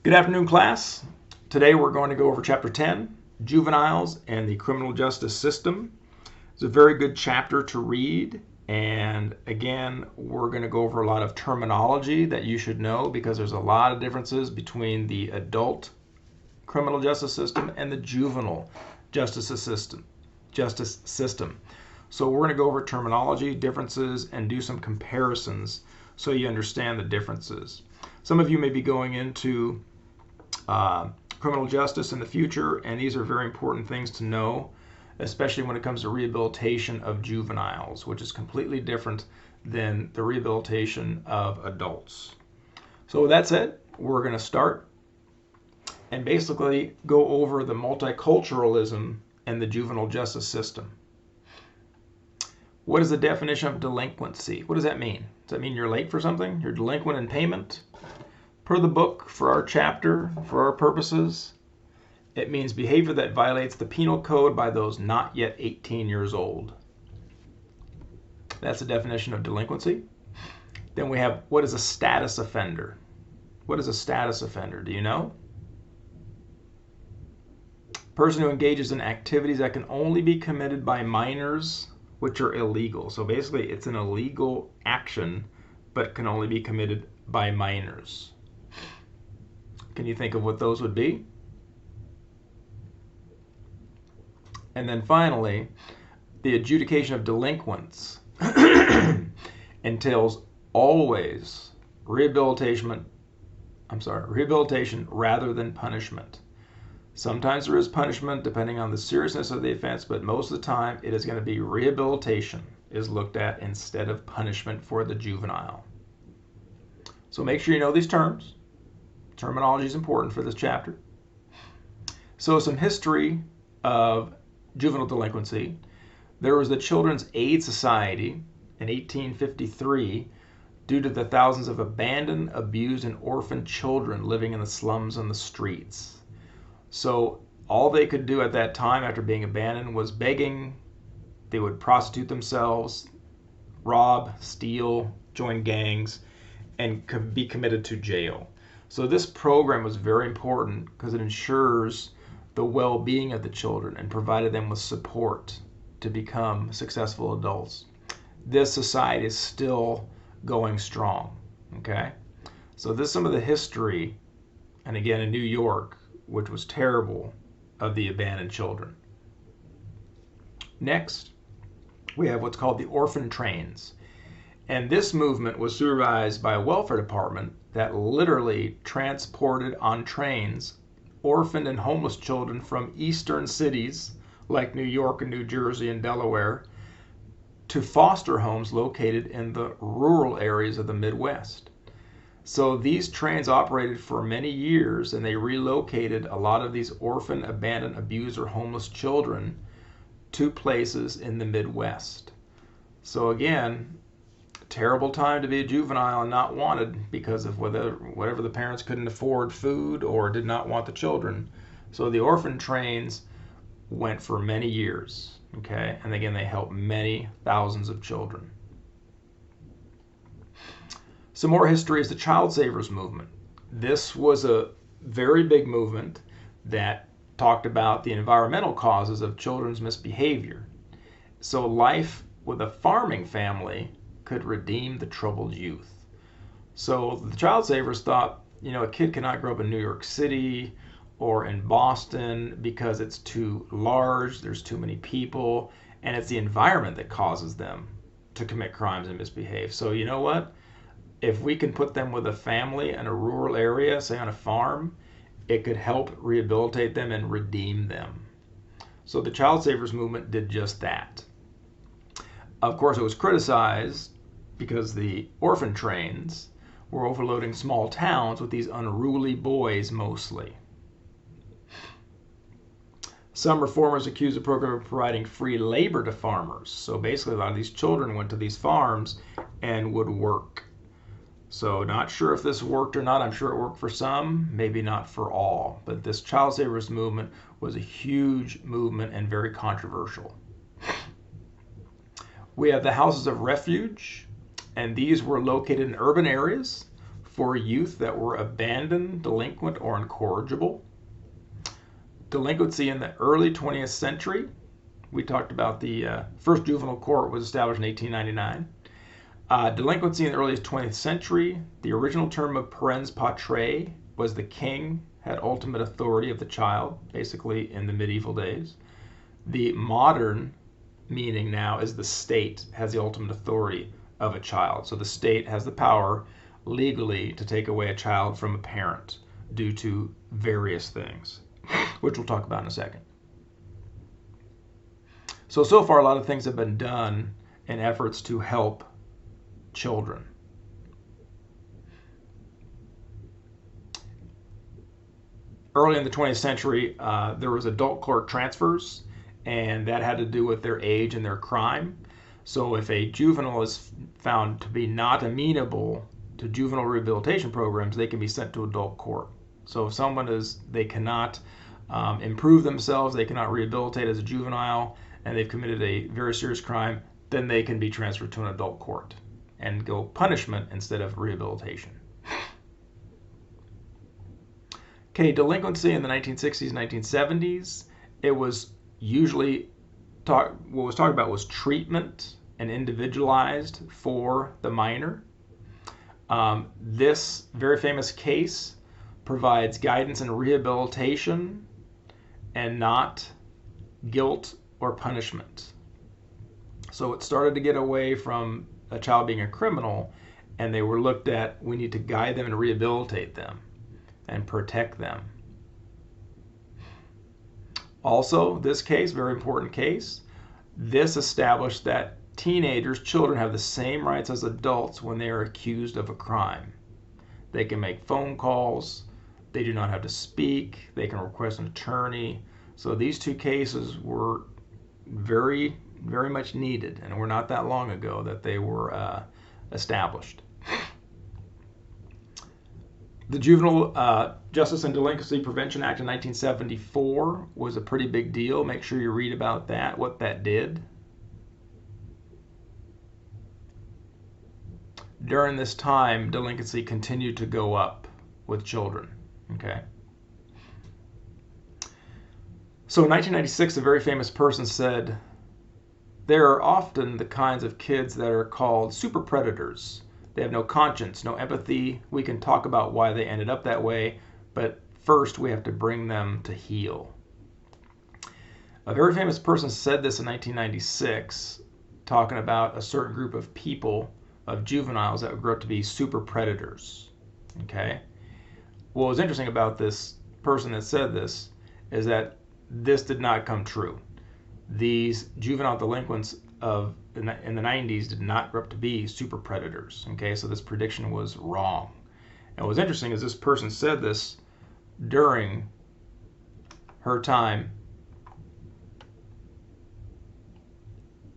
Good afternoon, class. Today we're going to go over Chapter 10, Juveniles and the Criminal Justice System. It's a very good chapter to read, and again, we're going to go over a lot of terminology that you should know because there's a lot of differences between the adult criminal justice system and the juvenile justice system. So we're going to go over terminology, differences, and do some comparisons so you understand the differences. Some of you may be going into criminal justice in the future, and these are very important things to know, especially when it comes to rehabilitation of juveniles, which is completely different than the rehabilitation of adults. So with that said, we're going to start and basically go over the multiculturalism and the juvenile justice system. What is the definition of delinquency? What does that mean? Does that mean you're late for something? You're delinquent in payment? Per the book, for our chapter, for our purposes, it means behavior that violates the penal code by those not yet 18 years old. That's the definition of delinquency. Then we have, what is a status offender? What is a status offender? Do you know? Person who engages in activities that can only be committed by minors, which are illegal. So basically, it's an illegal action, but can only be committed by minors. Can you think of what those would be? And then finally, the adjudication of delinquents entails always rehabilitation rather than punishment. Sometimes there is punishment depending on the seriousness of the offense, but most of the time it is going to be rehabilitation is looked at instead of punishment for the juvenile. So make sure you know these terms. Terminology is important for this chapter. So some history of juvenile delinquency. There was the Children's Aid Society in 1853 due to the thousands of abandoned, abused, and orphaned children living in the slums and the streets. So all they could do at that time after being abandoned was begging. They would prostitute themselves, rob, steal, join gangs, and could be committed to jail. So this program was very important because it ensures the well-being of the children and provided them with support to become successful adults. This society is still going strong, okay? So this is some of the history, and again in New York, which was terrible, of the abandoned children. Next, we have what's called the orphan trains. And this movement was supervised by a welfare department that literally transported on trains orphaned and homeless children from eastern cities like New York and New Jersey and Delaware to foster homes located in the rural areas of the Midwest. So these trains operated for many years, and they relocated a lot of these orphan, abandoned, abused, or homeless children to places in the Midwest. So again, terrible time to be a juvenile and not wanted because of whatever the parents couldn't afford food or did not want the children. So the orphan trains went for many years, okay? And again, they helped many thousands of children. Some more history is the Child Savers movement. This was a very big movement that talked about the environmental causes of children's misbehavior. So life with a farming family could redeem the troubled youth. So the Child Savers thought, a kid cannot grow up in New York City or in Boston because it's too large, there's too many people, and it's the environment that causes them to commit crimes and misbehave. So you know what? If we can put them with a family in a rural area, say on a farm, it could help rehabilitate them and redeem them. So the Child Savers movement did just that. Of course, it was criticized because the orphan trains were overloading small towns with these unruly boys mostly. Some reformers accused the program of providing free labor to farmers. So basically, a lot of these children went to these farms and would work. So not sure if this worked or not. I'm sure it worked for some, maybe not for all. But this Child Savers movement was a huge movement and very controversial. We have the houses of refuge, and these were located in urban areas for youth that were abandoned, delinquent, or incorrigible. Delinquency in the early 20th century. We talked about the first juvenile court was established in 1899. Delinquency in the early 20th century. The original term of parens patriae was the king had ultimate authority of the child, basically in the medieval days. The modern meaning now is the state has the ultimate authority of a child. So the state has the power legally to take away a child from a parent due to various things, which we'll talk about in a second. So far a lot of things have been done in efforts to help children. Early in the 20th century, there was adult court transfers, and that had to do with their age and their crime. So if a juvenile is found to be not amenable to juvenile rehabilitation programs, they can be sent to adult court. So if someone they cannot improve themselves, they cannot rehabilitate as a juvenile, and they've committed a very serious crime, then they can be transferred to an adult court and go punishment instead of rehabilitation. Okay, delinquency in the 1960s, 1970s, it was usually what was talked about was treatment and individualized for the minor. This very famous case provides guidance and rehabilitation and not guilt or punishment. So it started to get away from a child being a criminal, and they were looked at, we need to guide them and rehabilitate them and protect them. Also, this case, very important case, this established that teenagers, children, have the same rights as adults when they are accused of a crime. They can make phone calls, they do not have to speak, they can request an attorney. So these two cases were very, very much needed, and were not that long ago that they were established. The Juvenile Justice and Delinquency Prevention Act in 1974 was a pretty big deal. Make sure you read about that, what that did. During this time, delinquency continued to go up with children. Okay. So in 1996, a very famous person said, there are often the kinds of kids that are called super predators. They have no conscience, no empathy. We can talk about why they ended up that way, but first we have to bring them to heal. A very famous person said this in 1996, talking about a certain group of people, of juveniles that would grow up to be super predators. Okay? What was interesting about this person that said this is that this did not come true. These juvenile delinquents in the 90s did not grow up to be super predators. Okay, so this prediction was wrong. And what's interesting is this person said this during her time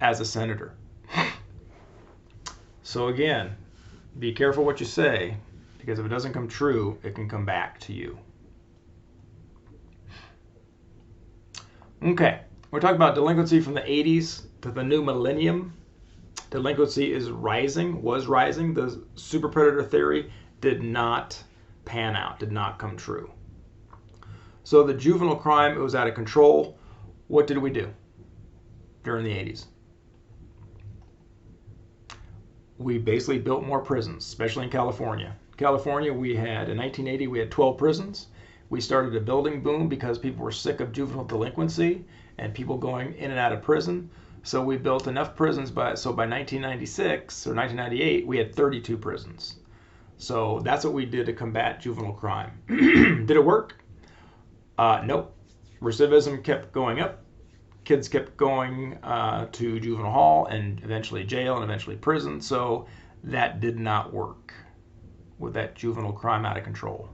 as a senator. So again, be careful what you say, because if it doesn't come true, it can come back to you. Okay, we're talking about delinquency from the 80s to the new millennium. Delinquency is rising, was rising. The super predator theory did not pan out, did not come true. So the juvenile crime, it was out of control. What did we do during the 80s? We basically built more prisons, especially in California. California, in 1980, we had 12 prisons. We started a building boom because people were sick of juvenile delinquency and people going in and out of prison. So we built enough prisons, by 1996 or 1998, we had 32 prisons. So that's what we did to combat juvenile crime. Did it work? Nope. Recidivism kept going up. Kids kept going to juvenile hall and eventually jail and eventually prison. So that did not work with that juvenile crime out of control.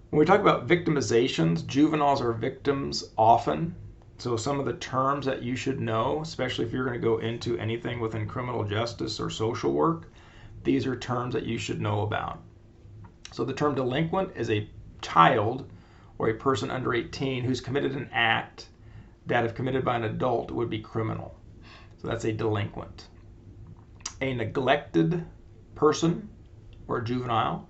When we talk about victimizations, juveniles are victims often. So some of the terms that you should know, especially if you're going to go into anything within criminal justice or social work, these are terms that you should know about. So the term delinquent is a child or a person under 18 who's committed an act that, if committed by an adult, would be criminal. So that's a delinquent. A neglected person or juvenile.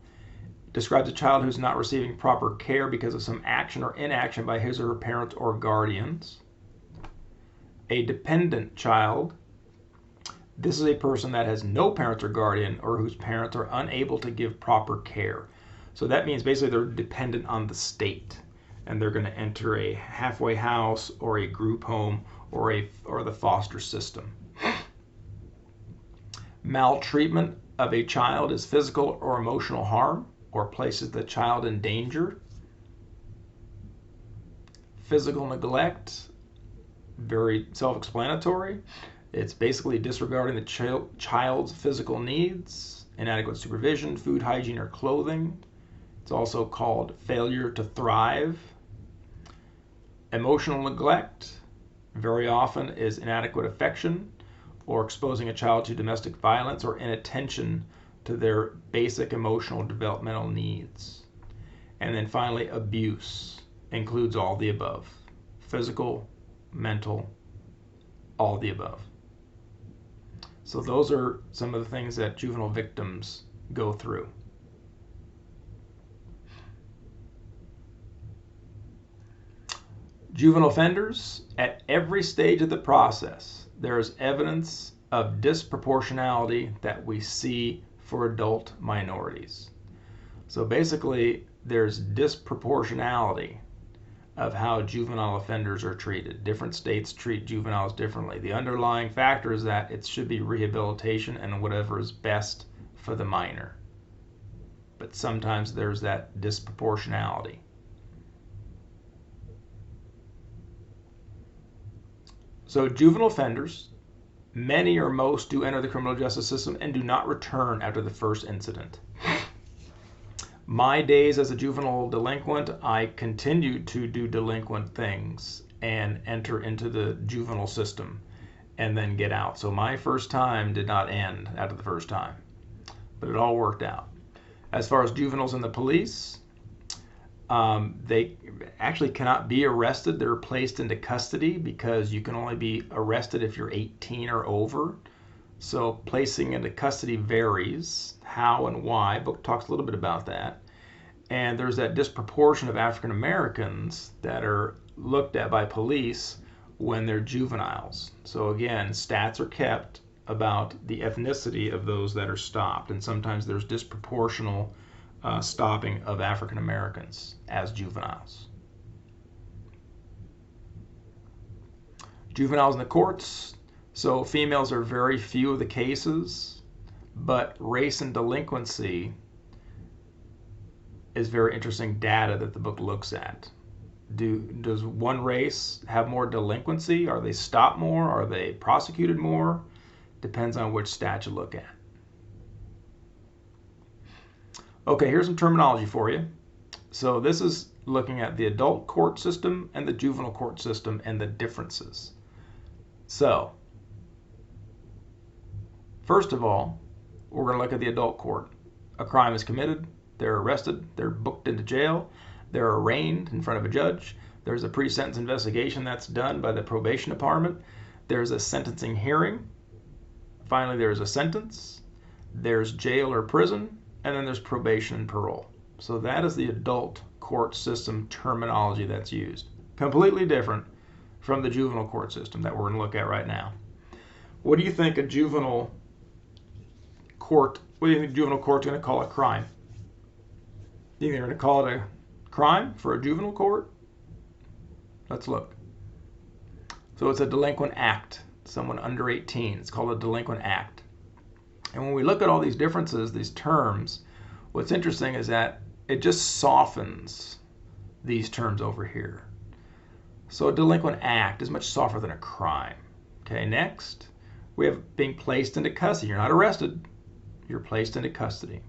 Describes a child who's not receiving proper care because of some action or inaction by his or her parents or guardians. A dependent child. This is a person that has no parents or guardian or whose parents are unable to give proper care. So that means basically they're dependent on the state, and they're going to enter a halfway house or a group home or the foster system. Maltreatment of a child is physical or emotional harm or places the child in danger. Physical neglect, very self-explanatory. It's basically disregarding the child's physical needs, inadequate supervision, food, hygiene, or clothing. It's also called failure to thrive. Emotional neglect, very often, is inadequate affection or exposing a child to domestic violence or inattention to their basic emotional developmental needs. And then finally, abuse includes all the above. Physical, mental, all the above. So those are some of the things that juvenile victims go through. Juvenile offenders, at every stage of the process, there is evidence of disproportionality that we see for adult minorities. So basically, there's disproportionality of how juvenile offenders are treated. Different states treat juveniles differently. The underlying factor is that it should be rehabilitation and whatever is best for the minor. But sometimes there's that disproportionality. So juvenile offenders, many or most do enter the criminal justice system and do not return after the first incident. My days as a juvenile delinquent, I continued to do delinquent things and enter into the juvenile system and then get out. So my first time did not end after the first time, but it all worked out. As far as juveniles and the police, they actually cannot be arrested. They're placed into custody because you can only be arrested if you're 18 or over. So placing into custody varies how and why. Book talks a little bit about that. And there's that disproportion of African Americans that are looked at by police when they're juveniles. So again, stats are kept about the ethnicity of those that are stopped, and sometimes there's disproportional stopping of African Americans as juveniles. Juveniles in the courts. So females are very few of the cases, but race and delinquency is very interesting data that the book looks at. Does one race have more delinquency? Are they stopped more? Are they prosecuted more? Depends on which stat you look at. Okay, here's some terminology for you. So this is looking at the adult court system and the juvenile court system and the differences. So, first of all, we're going to look at the adult court. A crime is committed, they're arrested, they're booked into jail, they're arraigned in front of a judge, there's a pre-sentence investigation that's done by the probation department, there's a sentencing hearing, finally there's a sentence, there's jail or prison, and then there's probation and parole. So that is the adult court system terminology that's used. Completely different from the juvenile court system that we're going to look at right now. What do you think a juvenile court, what do you think juvenile court's going to call a crime? Do you think they're going to call it a crime for a juvenile court? Let's look. So it's a delinquent act. Someone under 18. It's called a delinquent act. And when we look at all these differences, these terms, what's interesting is that it just softens these terms over here. So a delinquent act is much softer than a crime. Okay, next, we have being placed into custody. You're not arrested, you're placed into custody.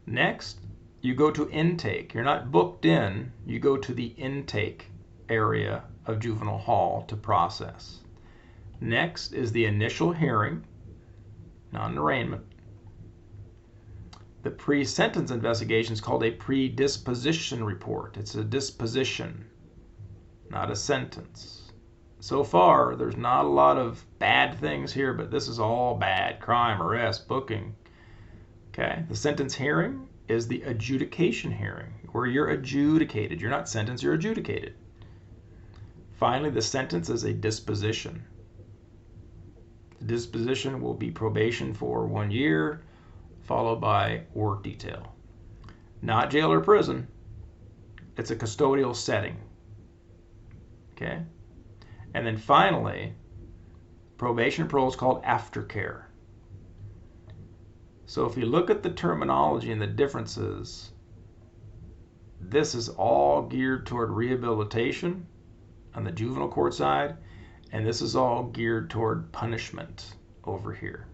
Next, you go to intake. You're not booked in, you go to the intake area of juvenile hall to process. Next is the initial hearing, not an arraignment. The pre-sentence investigation is called a predisposition report. It's a disposition, not a sentence. So far, there's not a lot of bad things here, but this is all bad. Crime, arrest, booking. Okay, the sentence hearing is the adjudication hearing, where you're adjudicated. You're not sentenced, you're adjudicated. Finally, the sentence is a disposition. The disposition will be probation for 1 year, followed by work detail. Not jail or prison. It's a custodial setting. Okay? And then finally, probation parole is called aftercare. So if you look at the terminology and the differences, this is all geared toward rehabilitation on the juvenile court side, and this is all geared toward punishment over here.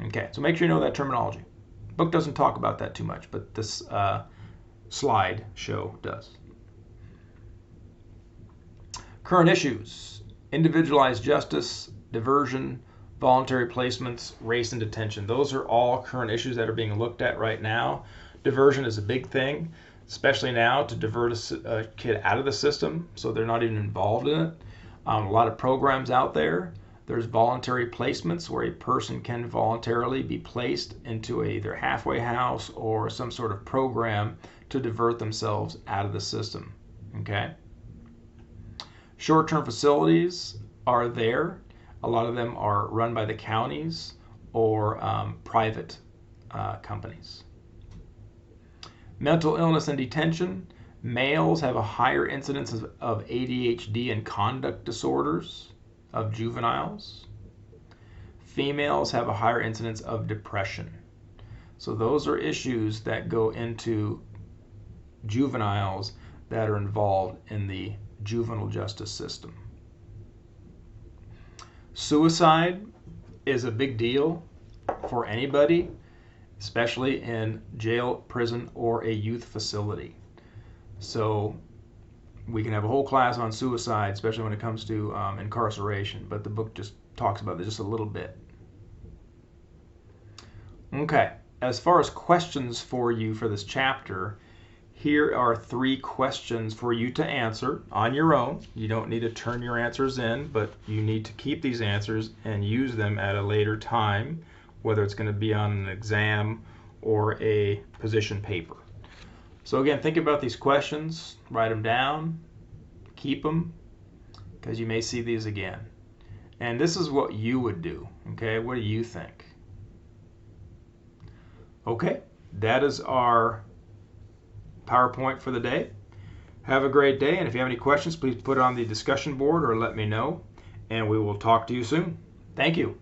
Okay, so make sure you know that terminology. The book doesn't talk about that too much, but this slide show does. Current issues: individualized justice, diversion, voluntary placements, race, and detention. Those are all current issues that are being looked at right now. Diversion is a big thing, especially now, to divert a kid out of the system so they're not even involved in it. A lot of programs out there. There's voluntary placements where a person can voluntarily be placed into either halfway house or some sort of program to divert themselves out of the system. Okay? Short-term facilities are there. A lot of them are run by the counties or private companies. Mental illness and detention. Males have a higher incidence of ADHD and conduct disorders of juveniles. Females have a higher incidence of depression. So those are issues that go into juveniles that are involved in the juvenile justice system. Suicide is a big deal for anybody, especially in jail, prison, or a youth facility. So we can have a whole class on suicide, especially when it comes to incarceration, but the book just talks about it just a little bit. Okay, as far as questions for you for this chapter, here are 3 questions for you to answer on your own. You don't need to turn your answers in, but you need to keep these answers and use them at a later time, whether it's going to be on an exam or a position paper. So again, think about these questions, write them down, keep them, because you may see these again. And this is what you would do, okay? What do you think? Okay, that is our PowerPoint for the day. Have a great day, and if you have any questions, please put it on the discussion board or let me know, and we will talk to you soon. Thank you.